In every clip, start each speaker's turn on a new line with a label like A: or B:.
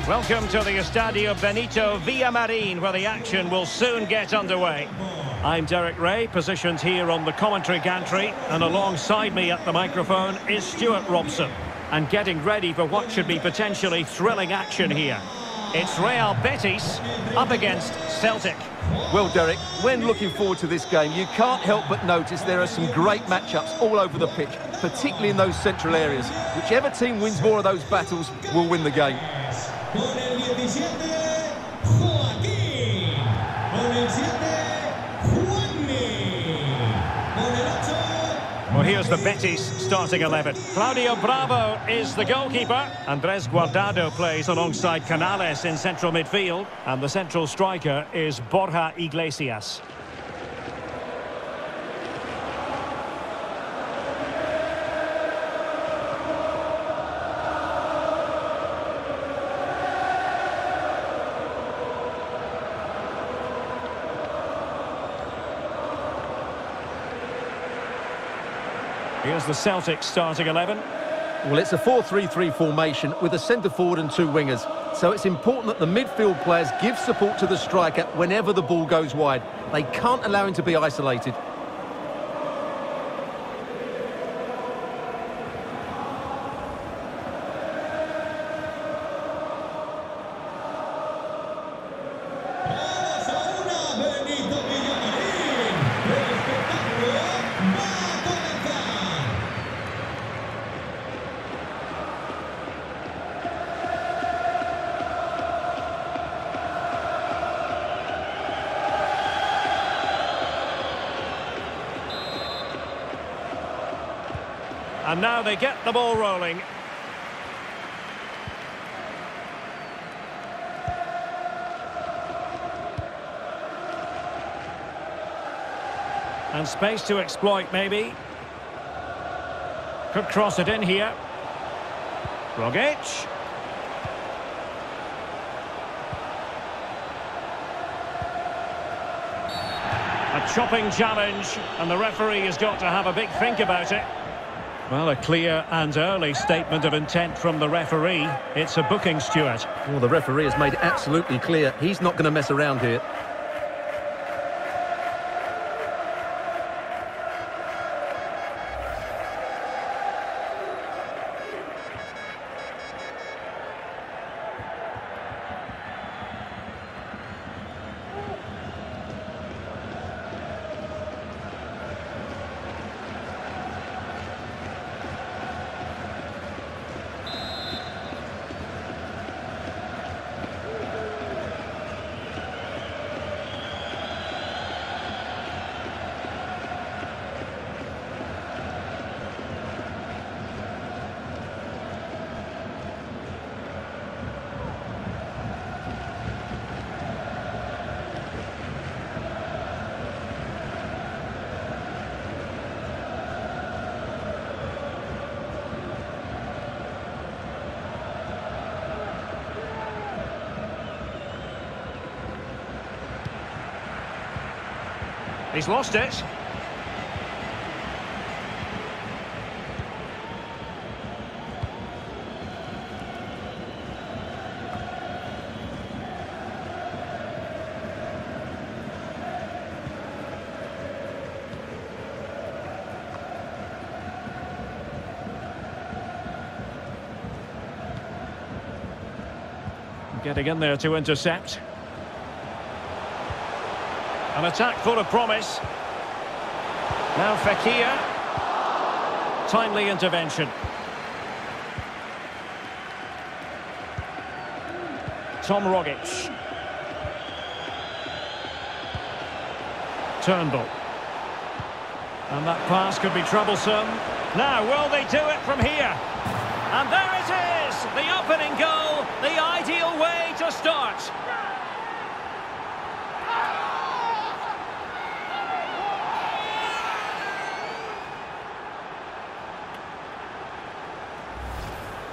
A: Welcome to the Estadio Benito Villamarín, where the action will soon get underway. I'm Derek Ray, positioned here on the commentary gantry, and alongside me at the microphone is Stuart Robson. And getting ready for what should be potentially thrilling action here. It's Real Betis up against Celtic.
B: Well, Derek, when looking forward to this game, you can't help but notice there are some great matchups all over the pitch, particularly in those central areas. Whichever team wins more of those battles will win the game.
C: Con el 17, Joaquín. Con el 7, Juanmi. Con el 8.
A: Well, here's the Betis starting 11. Claudio Bravo is the goalkeeper. Andrés Guardado plays alongside Canales in central midfield. And the central striker is Borja Iglesias. Here's the Celtic starting 11.
B: Well, it's a 4-3-3 formation with a centre-forward and two wingers. So it's important that the midfield players give support to the striker whenever the ball goes wide. They can't allow him to be isolated.
A: And now they get the ball rolling. And space to exploit, maybe. Could cross it in here. Rogic. A chopping challenge, and the referee has got to have a big think about it. Well, a clear and early statement of intent from the referee. It's a booking, Stuart.
B: Well, the referee has made it absolutely clear he's not going to mess around here.
A: He's lost it. Getting in there to intercept. An attack full of promise. Now Fekir. Timely intervention. Tom Rogic. Turnbull. And that pass could be troublesome. Now, will they do it from here? And there it is! The opening goal, the ideal way to start.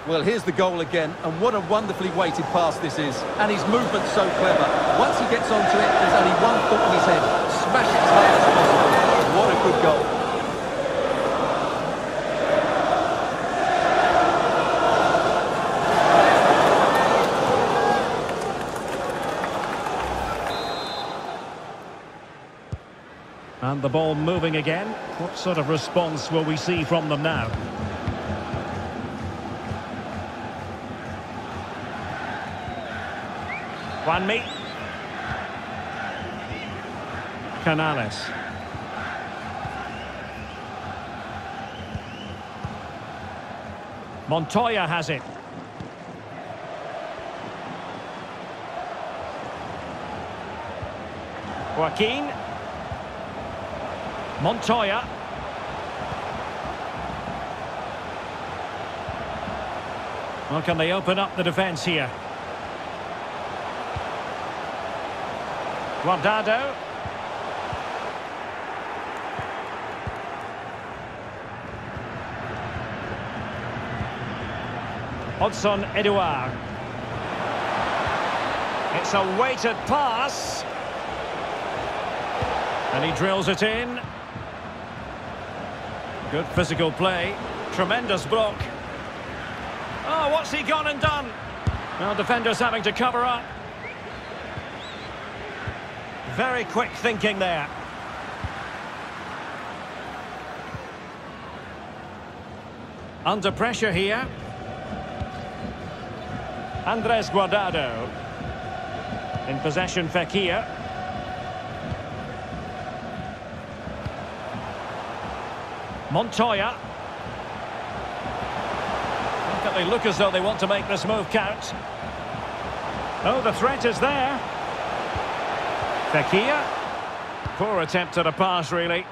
B: Well, here's the goal again, and what a wonderfully weighted pass this is. And his movement's so clever. Once he gets onto it, there's only one thought in his head. Smash it as high as possible. What a good goal.
A: And the ball moving again. What sort of response will we see from them now? Juanmi. Canales. Montoya has it. Joaquin. Montoya. Well, can they open up the defence here? Guardado. Hudson Edouard. It's a weighted pass. And he drills it in. Good physical play. Tremendous block. Oh, what's he gone and done? Well, defenders having to cover up. Very quick thinking there. Under pressure here. Andres Guardado. In possession, Fekir. Montoya. They look as though they want to make this move count. Oh, the threat is there. Fekir. Poor attempt at a pass, really.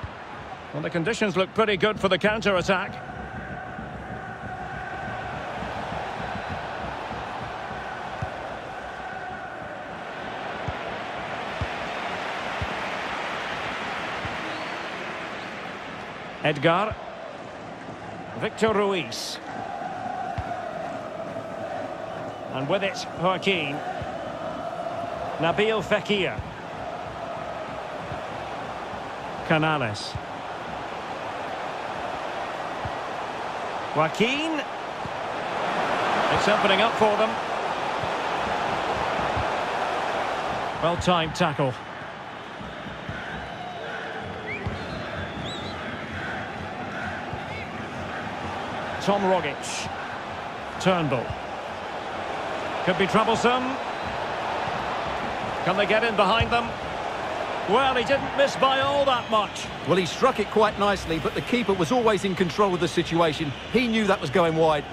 A: Well, the conditions look pretty good for the counter-attack. Edgar. Victor Ruiz. And with it, Joaquin. Nabil Fekir. Canales. Joaquin. It's opening up for them. Well-timed tackle. Tom Rogic. Turnbull. Could be troublesome. Can they get in behind them? Well, he didn't miss by all that much.
B: Well, he struck it quite nicely, but the keeper was always in control of the situation. He knew that was going wide.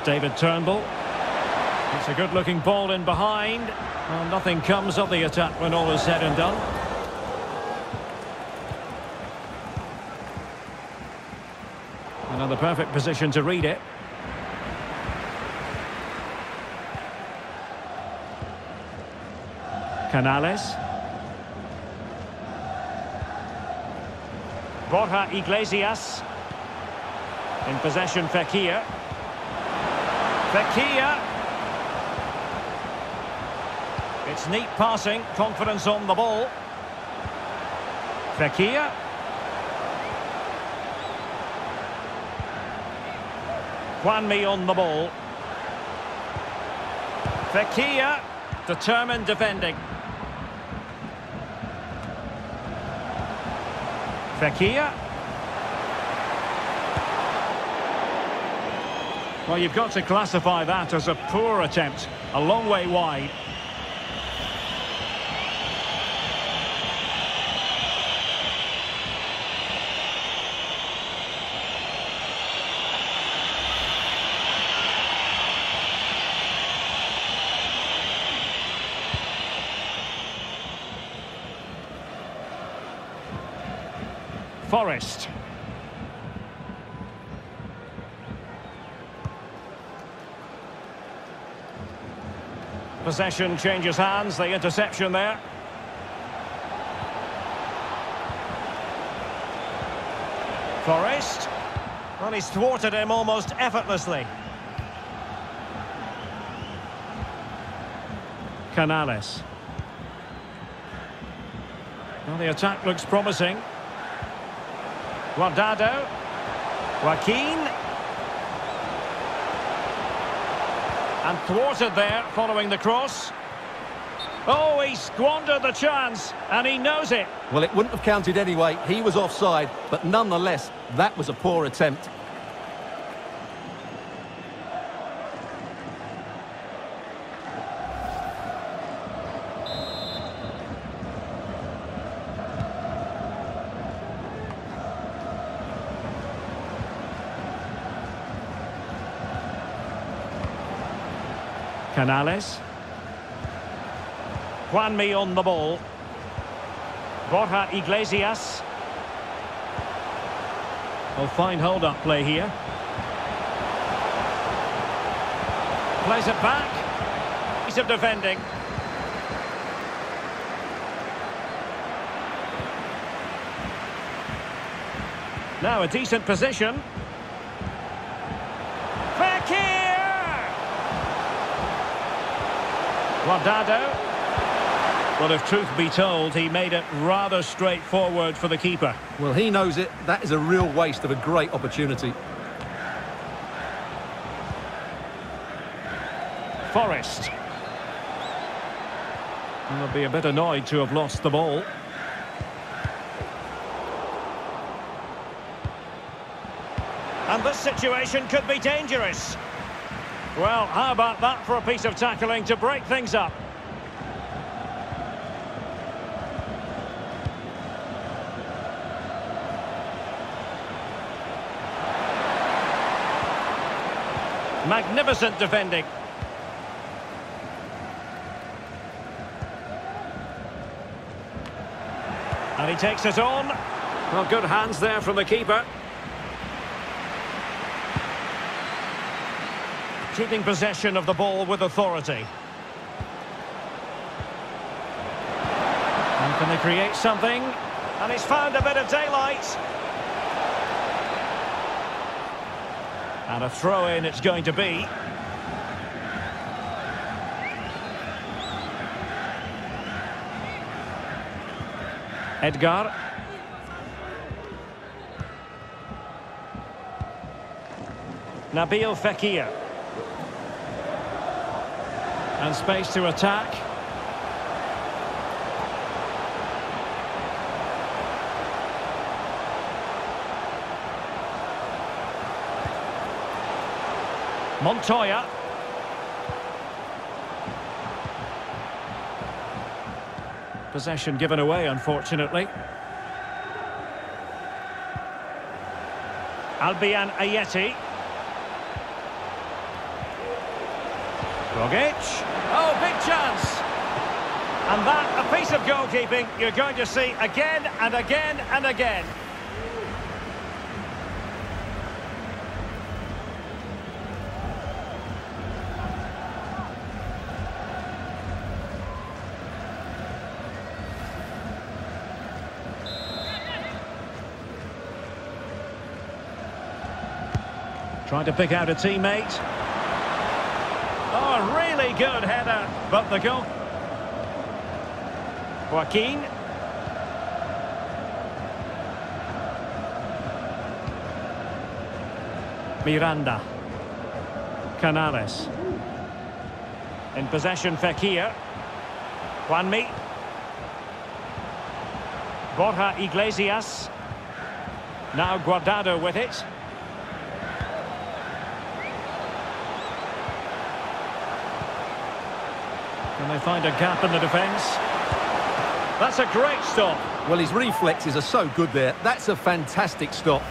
A: David Turnbull. It's a good-looking ball in behind. Well, nothing comes of the attack when all is said and done. Another perfect position to read it. Canales. Borja Iglesias. In possession, Fekir. Fekir. It's neat passing, confidence on the ball. Fekir. Juanmi on the ball. Fekir. Determined defending. Fekir. Well, you've got to classify that as a poor attempt. A long way wide. Forrest. Possession changes hands, the interception there. Forrest. Well, he's thwarted him almost effortlessly. Canales. Well, the attack looks promising. Guardado. Joaquin. And thwarted there following the cross. Oh, he squandered the chance, and he knows it.
B: Well, it wouldn't have counted anyway. He was offside, but nonetheless, that was a poor attempt.
A: Canales. Juanmi on the ball. Borja Iglesias. Well, fine hold-up play here. Plays it back. Piece of defending. Now a decent position. Fekir! Guardado. Well, if truth be told, he made it rather straightforward for the keeper.
B: Well, he knows it. That is a real waste of a great opportunity.
A: Forrest. They'll be a bit annoyed to have lost the ball. And this situation could be dangerous. Well, how about that for a piece of tackling to break things up? Magnificent defending. And he takes it on. Well, good hands there from the keeper. Keeping possession of the ball with authority. And can they create something? And he's found a bit of daylight. And a throw-in it's going to be. Edgar. Nabil Fekir. And space to attack. Montoya. Possession given away, unfortunately. Albian Ayeti. Rogic. Oh, big chance. And that, a piece of goalkeeping you're going to see again and again and again. Trying to pick out a teammate. Oh, really good header, but the goal. Joaquin. Miranda. Canales. In possession, Fekir. Juanmi. Borja Iglesias. Now Guardado with it. Can they find a gap in the defence? That's a great stop.
B: Well, his reflexes are so good there. That's a fantastic stop.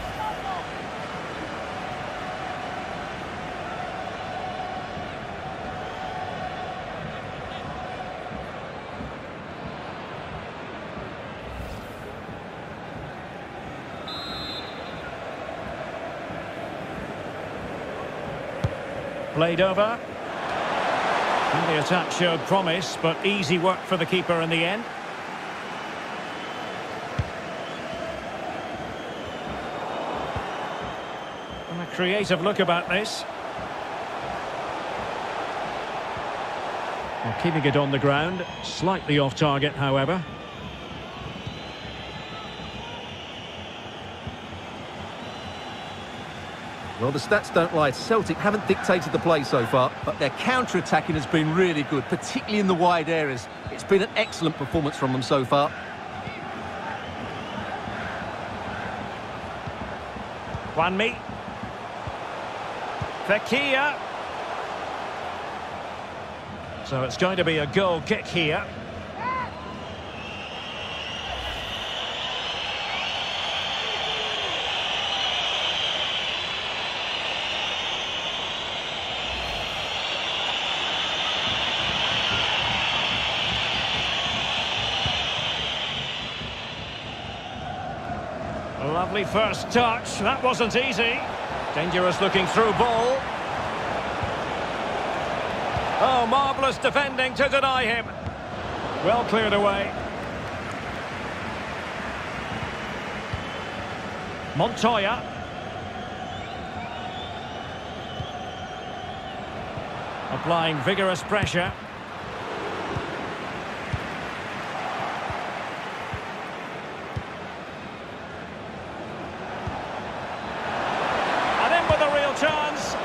A: Played over. And the attack showed promise, but easy work for the keeper in the end. creative look about this. Well, keeping it on the ground, slightly off target, however.
B: Well, the stats don't lie. Celtic haven't dictated the play so far, but their counter-attacking has been really good, particularly in the wide areas. It's been an excellent performance from them so far.
A: Juanmi. Fekir. So it's going to be a goal kick here. A lovely first touch. That wasn't easy. Dangerous looking through ball. Oh, marvellous defending to deny him. Well cleared away. Montoya. Applying vigorous pressure. And in with a real chance.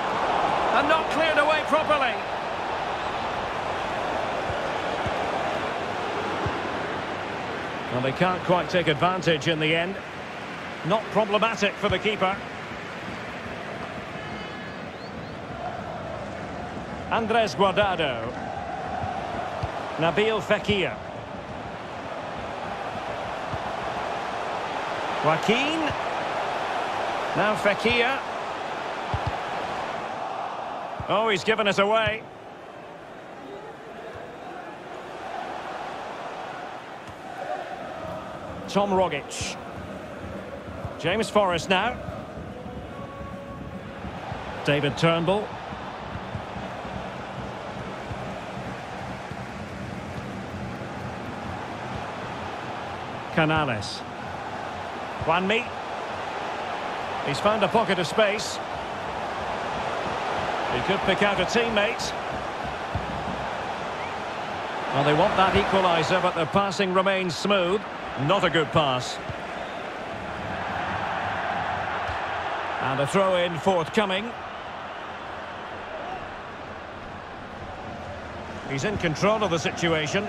A: And not cleared away properly. Well, they can't quite take advantage in the end. Not problematic for the keeper. Andres Guardado. Nabil Fekir. Joaquin. Now Fekir. Oh, he's given it away. Tom Rogic. James Forrest now. David Turnbull. Canales. Juanmi. He's found a pocket of space. He could pick out a teammate. Well, they want that equaliser, but the passing remains smooth. Not a good pass. And a throw-in forthcoming. He's in control of the situation.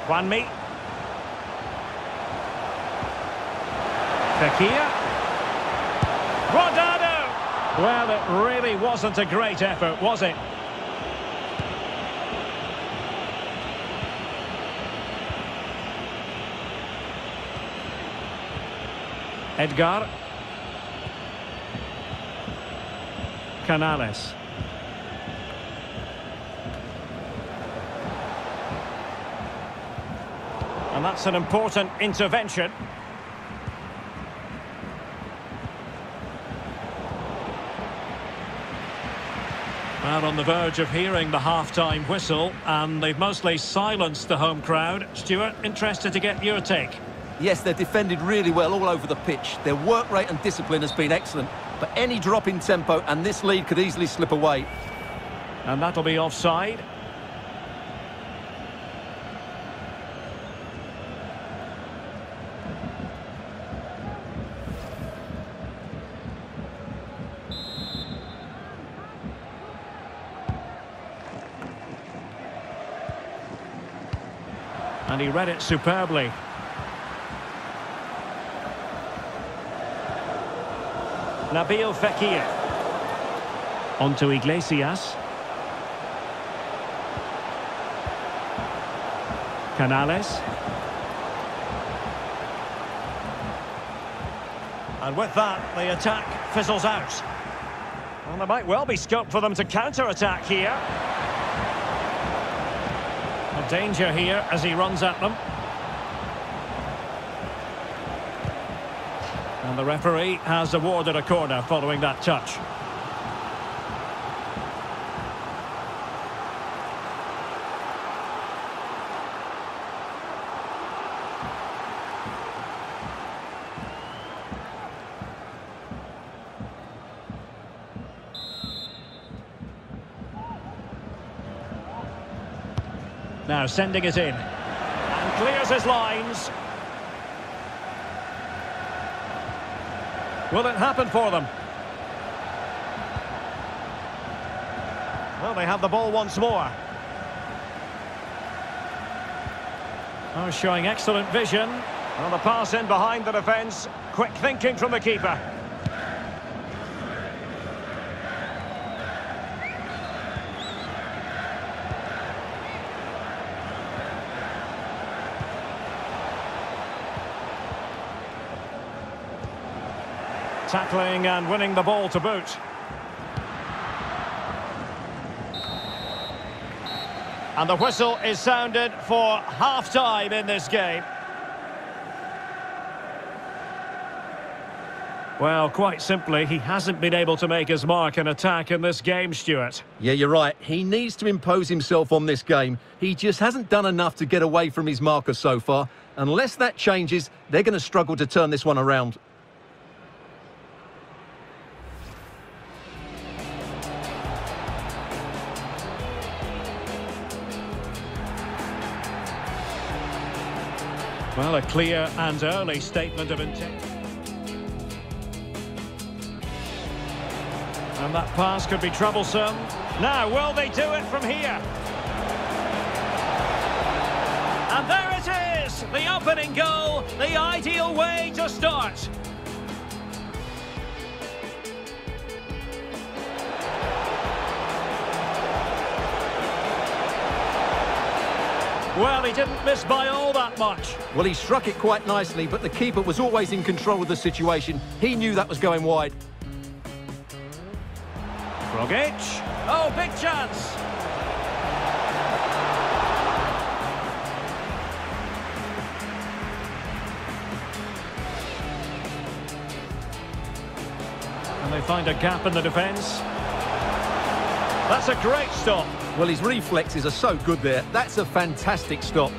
A: Juanmi. Fekir. Guardado! Well, it really wasn't a great effort, was it? Edgar. Canales. And that's an important intervention. Well, on the verge of hearing the half-time whistle, and they've mostly silenced the home crowd. Stuart, interested to get your take.
B: Yes, they've defended really well all over the pitch. Their work rate and discipline has been excellent. But any drop in tempo and this lead could easily slip away.
A: And that'll be offside. And he read it superbly. Nabil Fekir. On to Iglesias. Canales. And with that, the attack fizzles out. Well, there might well be scope for them to counter-attack here. A danger here as he runs at them. And the referee has awarded a corner following that touch. Now sending it in. And clears his lines. Will it happen for them? Well, they have the ball once more. Oh, showing excellent vision. Well, the pass in behind the defence. Quick thinking from the keeper. Tackling and winning the ball to boot. And the whistle is sounded for half-time in this game. Well, quite simply, he hasn't been able to make his mark in attack in this game, Stuart.
B: Yeah, you're right. He needs to impose himself on this game. He just hasn't done enough to get away from his marker so far. Unless that changes, they're going to struggle to turn this one around.
A: Well, a clear and early statement of intent. And that pass could be troublesome. Now, will they do it from here? And there it is! The opening goal, the ideal way to start. Well, he didn't miss by all that much.
B: Well, he struck it quite nicely, but the keeper was always in control of the situation. He knew that was going wide.
A: Rogic. Oh, big chance. And they find a gap in the defence. That's a great stop.
B: Well, his reflexes are so good there. That's a fantastic stop.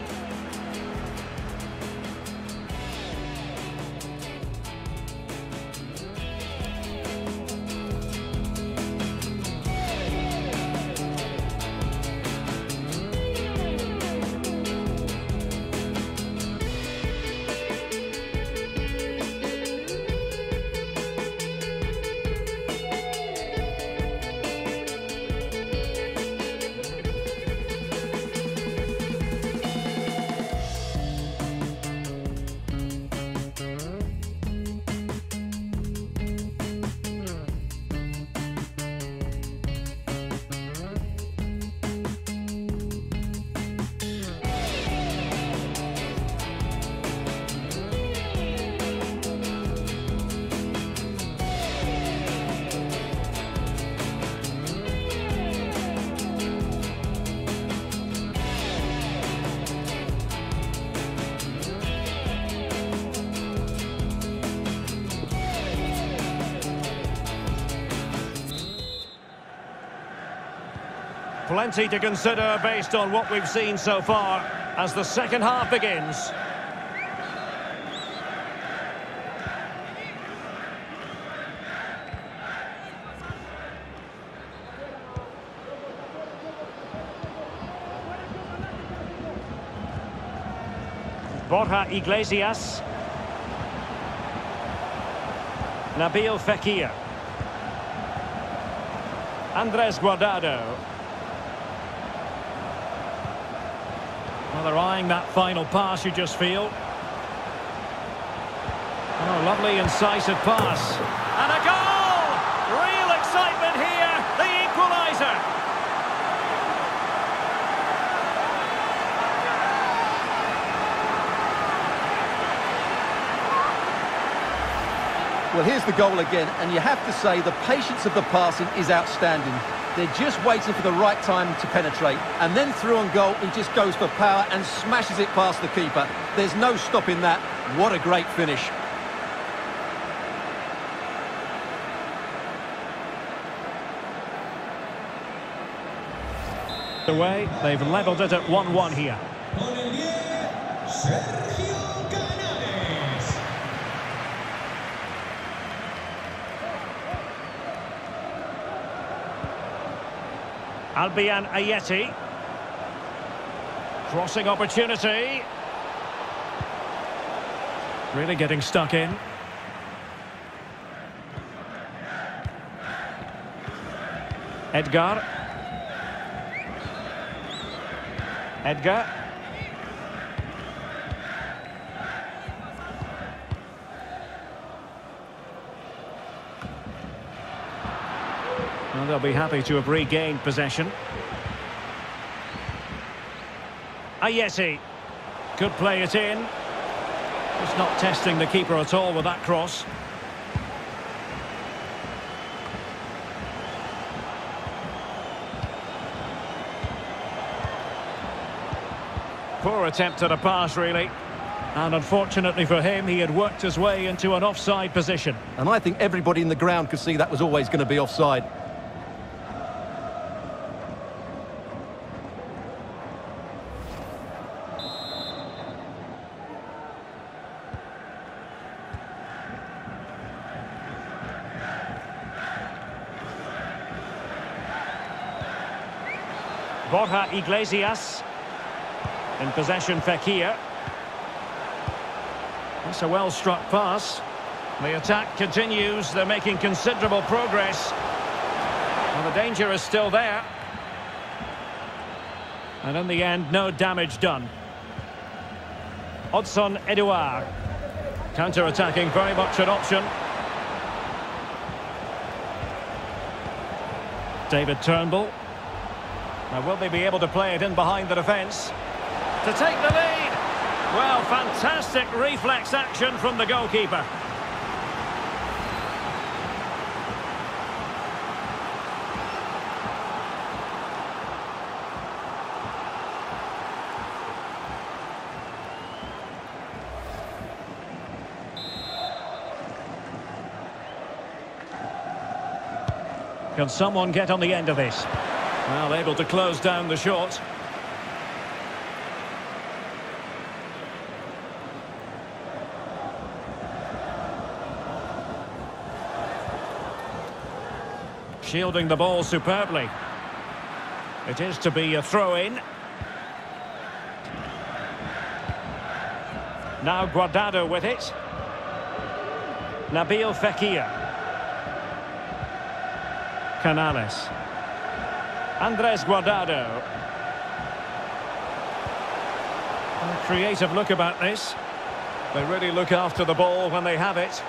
A: Plenty to consider based on what we've seen so far as the second half begins. Borja Iglesias. Nabil Fekir. Andres Guardado. Well, they're eyeing that final pass, you just feel. Oh, lovely incisive pass. And a goal! Real excitement here, the equaliser.
B: Well, here's the goal again, and you have to say the patience of the passing is outstanding. They're just waiting for the right time to penetrate. And then through on goal, he just goes for power and smashes it past the keeper. There's no stopping that. What a great finish.
A: Away, they've levelled it at 1-1 here.
C: Con el 10, Sergio Canales.
A: Albian Ayeti. Crossing opportunity. Really getting stuck in. Edgar. Edgar. Well, they'll be happy to have regained possession. Ayesi could play it in. Just not testing the keeper at all with that cross. Poor attempt at a pass, really. And unfortunately for him, he had worked his way into an offside position.
B: And I think everybody in the ground could see that was always going to be offside.
A: Borja Iglesias. In possession, Fekir. That's a well-struck pass. The attack continues. They're making considerable progress. And the danger is still there. And in the end, no damage done. Odsonne Edouard. Counter-attacking, very much an option. David Turnbull. Now, will they be able to play it in behind the defence? To take the lead. Well, fantastic reflex action from the goalkeeper. Can someone get on the end of this? Well, able to close down the shot. Shielding the ball superbly. It is to be a throw-in. Now Guardado with it. Nabil Fekir. Canales. Andres Guardado. And a creative look about this. They really look after the ball when they have it.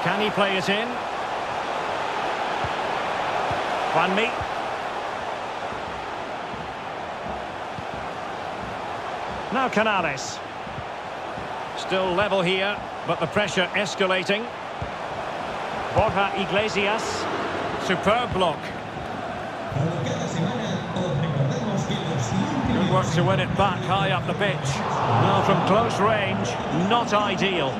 A: Can he play it in? Juanmi. Now Canales. Still level here, but the pressure escalating. Borja Iglesias. Superb block. Good work to win it back high up the pitch. Well, from close range, not ideal.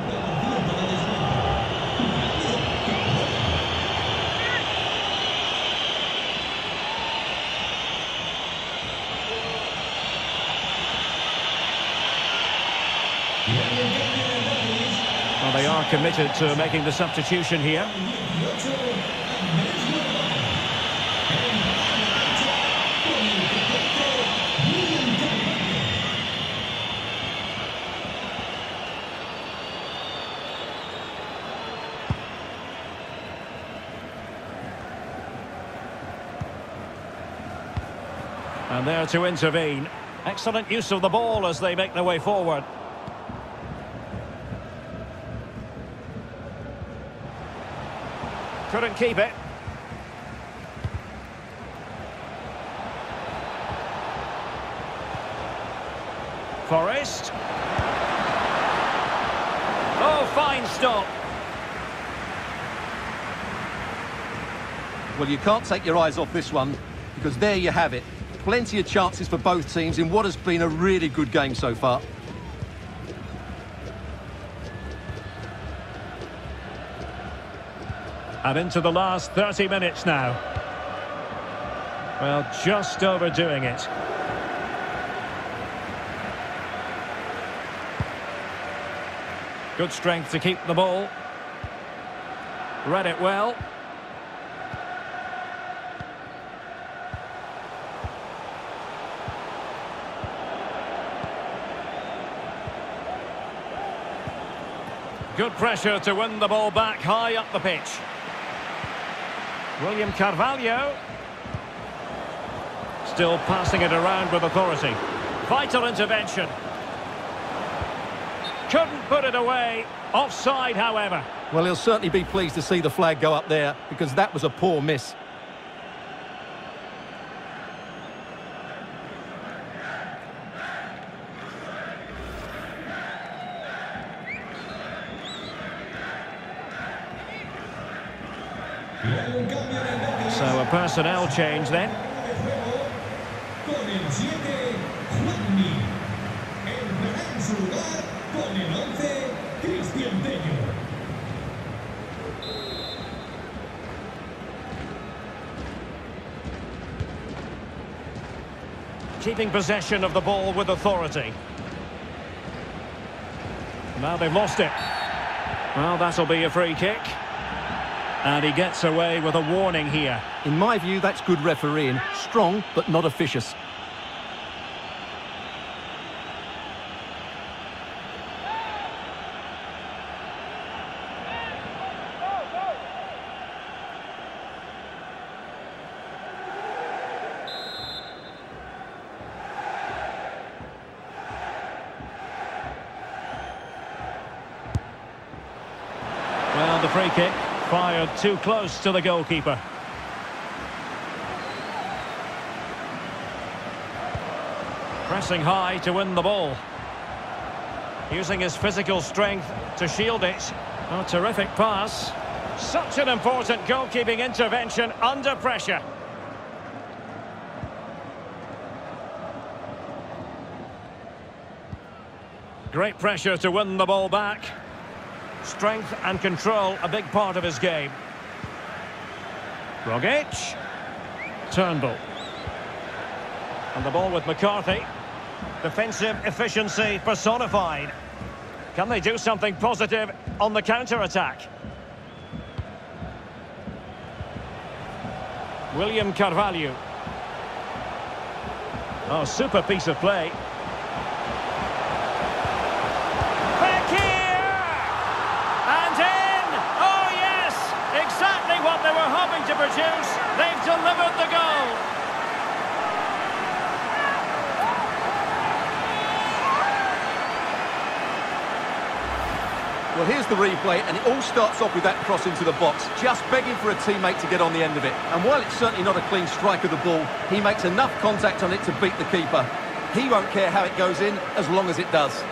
A: Well, they are committed to making the substitution here. And there to intervene. Excellent use of the ball as they make their way forward. Couldn't keep it. Forrest. Oh, fine stop.
B: Well, you can't take your eyes off this one, because there you have it. Plenty of chances for both teams in what has been a really good game so far.
A: And into the last 30 minutes now. Well, just overdoing it. Good strength to keep the ball. Read it well. Good pressure to win the ball back high up the pitch. William Carvalho. Still passing it around with authority. Vital intervention. Couldn't put it away. Offside, however.
B: Well, he'll certainly be pleased to see the flag go up there, because that was a poor miss.
C: So
A: a personnel change then.
C: Con el 7, Juanmi. Entrará en su lugar con el 11, Cristian Tello.
A: Keeping possession of the ball with authority. Now they've lost it. Well, that'll be a free kick. And he gets away with a warning here.
B: In my view, that's good refereeing. Strong, but not officious.
A: Well, the free kick fired too close to the goalkeeper. Pressing high to win the ball. Using his physical strength to shield it. A terrific pass. Such an important goalkeeping intervention under pressure. Great pressure to win the ball back. Strength and control, a big part of his game. Rogic. Turnbull. And the ball with McCarthy. Defensive efficiency personified. Can they do something positive on the counter-attack? William Carvalho. Oh, super piece of play. What they were hoping to produce, they've delivered the goal.
B: Well, here's the replay, and it all starts off with that cross into the box, just begging for a teammate to get on the end of it. And while it's certainly not a clean strike of the ball, he makes enough contact on it to beat the keeper. He won't care how it goes in, as long as it does.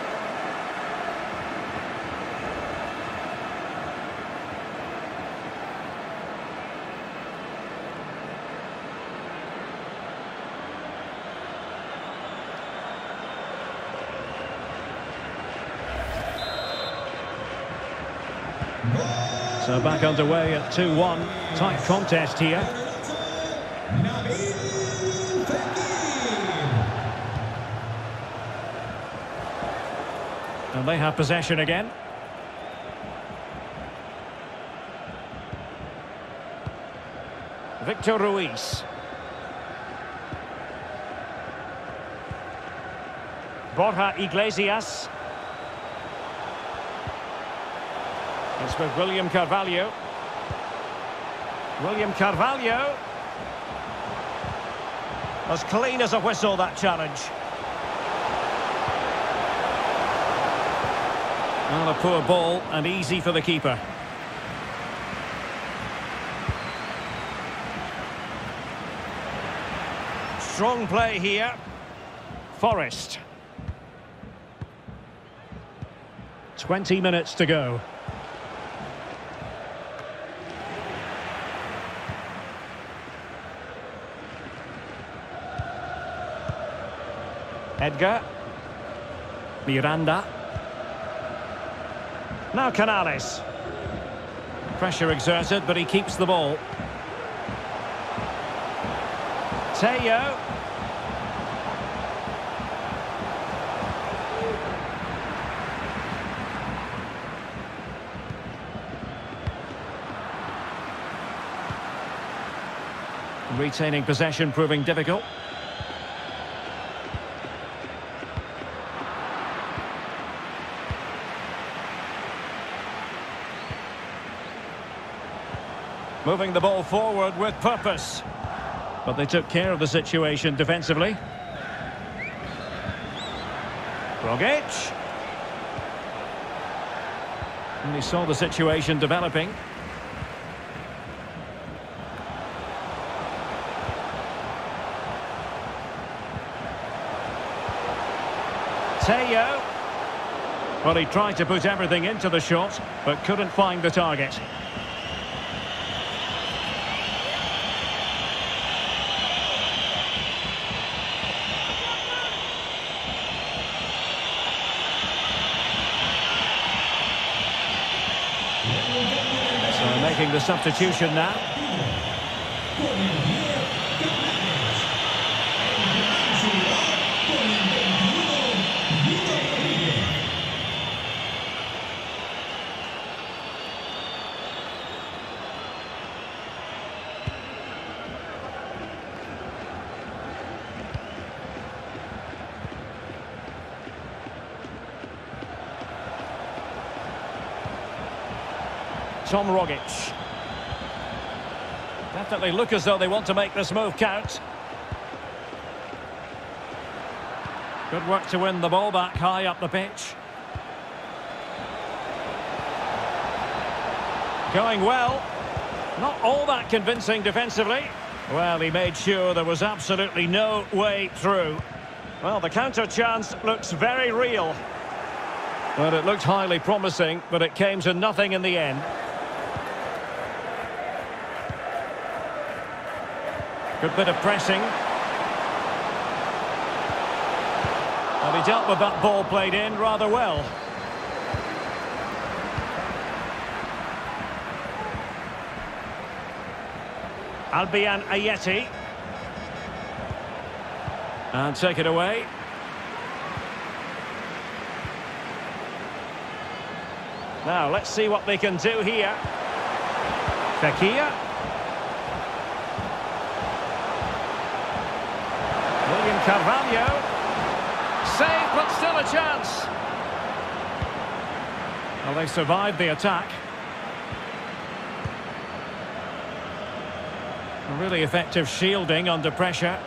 A: So back underway at 2-1. Tight contest here. And they have possession again. Victor Ruiz. Borja Iglesias. It's with William Carvalho. William Carvalho. As clean as a whistle, that challenge. Well, a poor ball and easy for the keeper. Strong play here. Forest. 20 minutes to go. Edgar. Miranda. Now Canales. Pressure exerted, but he keeps the ball. Tello. Retaining possession proving difficult. Moving the ball forward with purpose. But they took care of the situation defensively. Rogic. And he saw the situation developing. Teo. Well, he tried to put everything into the shot, but couldn't find the target. So making the substitution now. Tom Rogic. Definitely look as though they want to make this move count. Good work to win the ball back high up the pitch. Going well. Not all that convincing defensively. Well, he made sure there was absolutely no way through. Well, the counter chance looks very real. Well, it looked highly promising, but it came to nothing in the end. Good bit of pressing. And he dealt with that ball played in rather well. Albian Ayeti. And take it away. Now, let's see what they can do here. Fekir. William Carvalho. Save, but still a chance. Well, they survived the attack. A really effective shielding under pressure.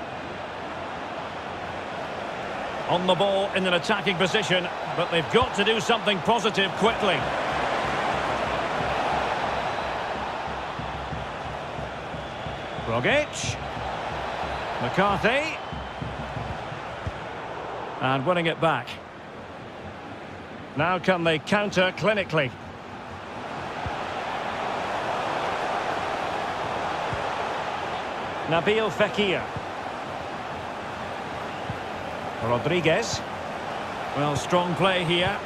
A: On the ball in an attacking position, but they've got to do something positive quickly. Rogic. McCarthy. And winning it back. Now can they counter clinically? Nabil Fekir. Rodriguez. Well, strong play here.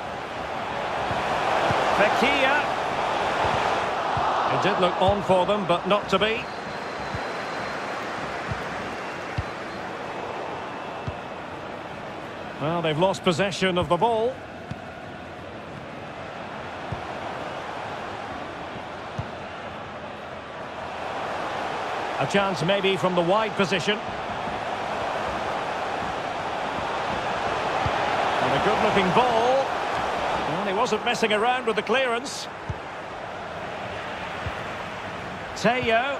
A: Fekir. It did look on for them, but not to be. Well, they've lost possession of the ball. A chance maybe from the wide position. And a good-looking ball. And he wasn't messing around with the clearance. Teo.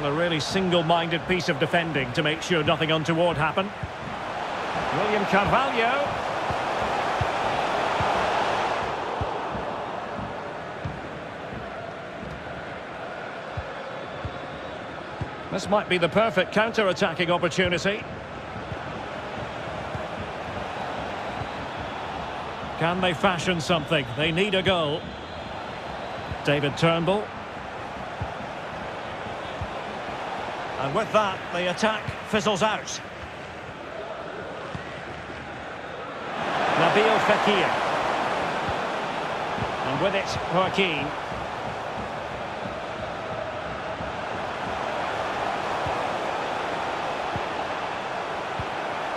A: Well, a really single-minded piece of defending to make sure nothing untoward happened. William Carvalho. This might be the perfect counter-attacking opportunity. Can they fashion something? They need a goal. David Turnbull. And with that, the attack fizzles out. Nabil Fekir. And with it, Joaquin.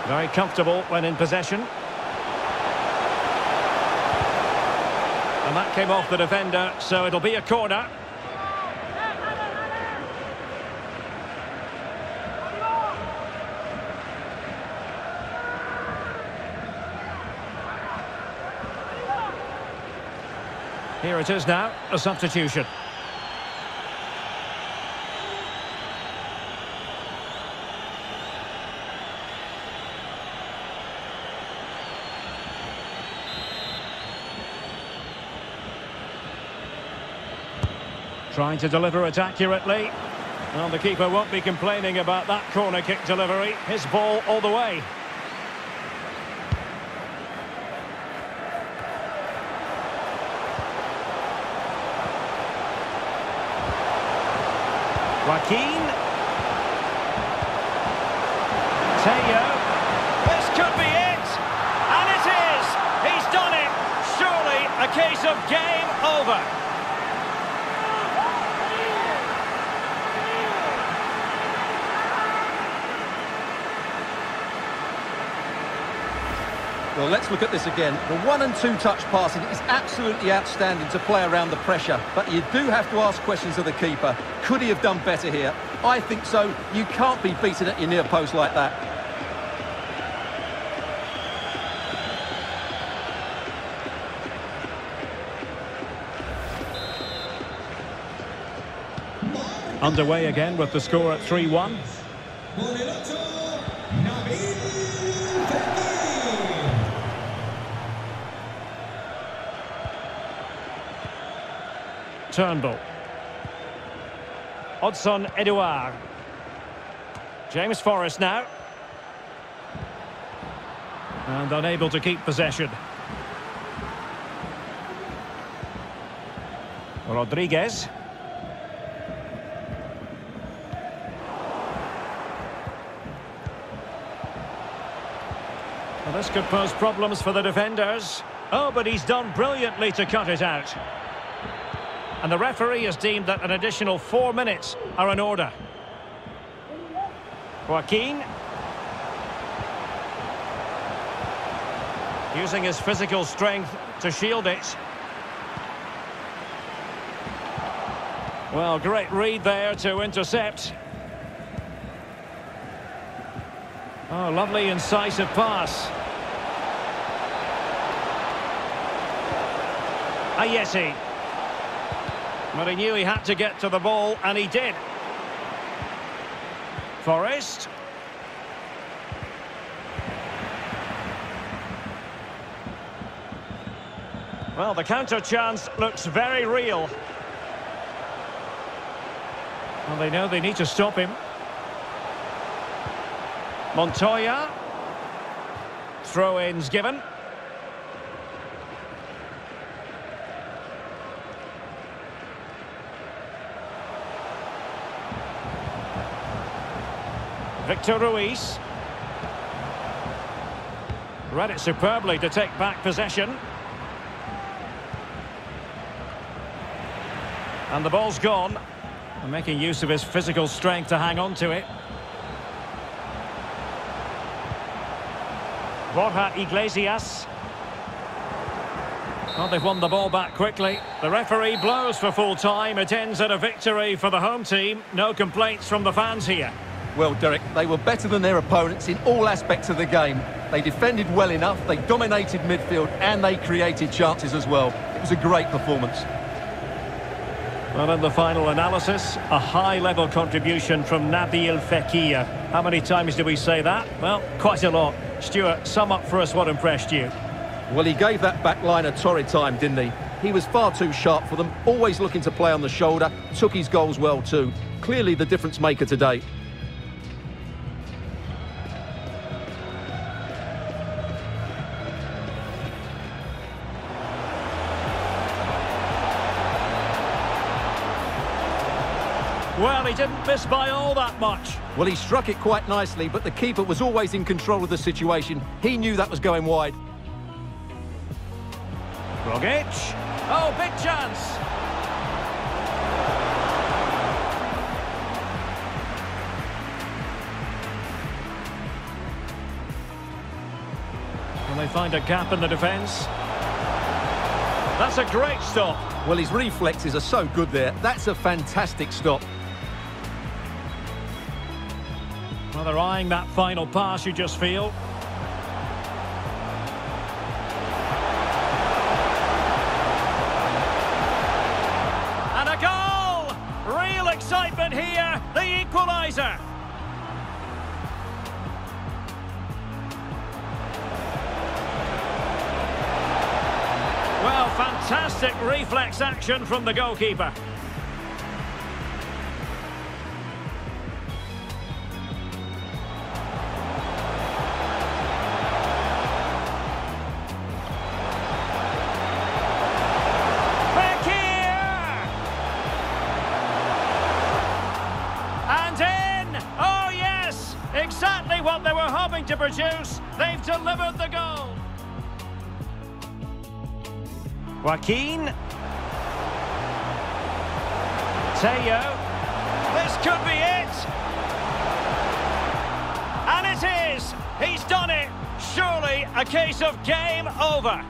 A: Very comfortable when in possession. And that came off the defender, so it'll be a corner. Here it is now, a substitution. Trying to deliver it accurately. Well, the keeper won't be complaining about that corner kick delivery. His ball all the way. Joaquin. Teo. This could be it. And it is. He's done it. Surely a case of game over.
B: Well, let's look at this again. The 1- and 2-touch passing is absolutely outstanding to play around the pressure. But you do have to ask questions of the keeper. Could he have done better here? I think so. You can't be beaten at your near post like that.
A: Underway again with the score at 3-1. Turnbull. Odsonne Edouard. James Forrest now. And unable to keep possession. Rodriguez. Well, this could pose problems for the defenders. Oh, but he's done brilliantly to cut it out. And the referee has deemed that an additional 4 minutes are in order. Joaquin. Using his physical strength to shield it. Well, great read there to intercept. Oh, lovely incisive pass. Ayeti. But he knew he had to get to the ball, and he did. Forrest. Well, the counter chance looks very real. Well, they know they need to stop him. Montoya. Throw-ins given. Victor Ruiz. Read it superbly to take back possession. And the ball's gone. And making use of his physical strength to hang on to it. Borja Iglesias. Well, they've won the ball back quickly. The referee blows for full time. It ends at a victory for the home team. No complaints from the fans here.
B: Well, Derek, they were better than their opponents in all aspects of the game. They defended well enough, they dominated midfield, and they created chances as well. It was a great performance.
A: Well, in the final analysis, a high-level contribution from Nabil Fekir. How many times do we say that? Well, quite a lot. Stuart, sum up for us what impressed you.
B: Well, he gave that back line a torrid time, didn't he? He was far too sharp for them, always looking to play on the shoulder, took his goals well too. Clearly the difference maker today.
A: Well, he didn't miss by all that much.
B: Well, he struck it quite nicely, but the keeper was always in control of the situation. He knew that was going wide.
A: Rogic. Oh, big chance. And they find a gap in the defence. That's a great stop.
B: Well, his reflexes are so good there. That's a fantastic stop.
A: Well, they're eyeing that final pass, you just feel. And a goal! Real excitement here, the equaliser. Well, fantastic reflex action from the goalkeeper. what they were hoping to produce. They've delivered the goal. Joaquin. Teo. This could be it. And it is. He's done it. Surely a case of game over.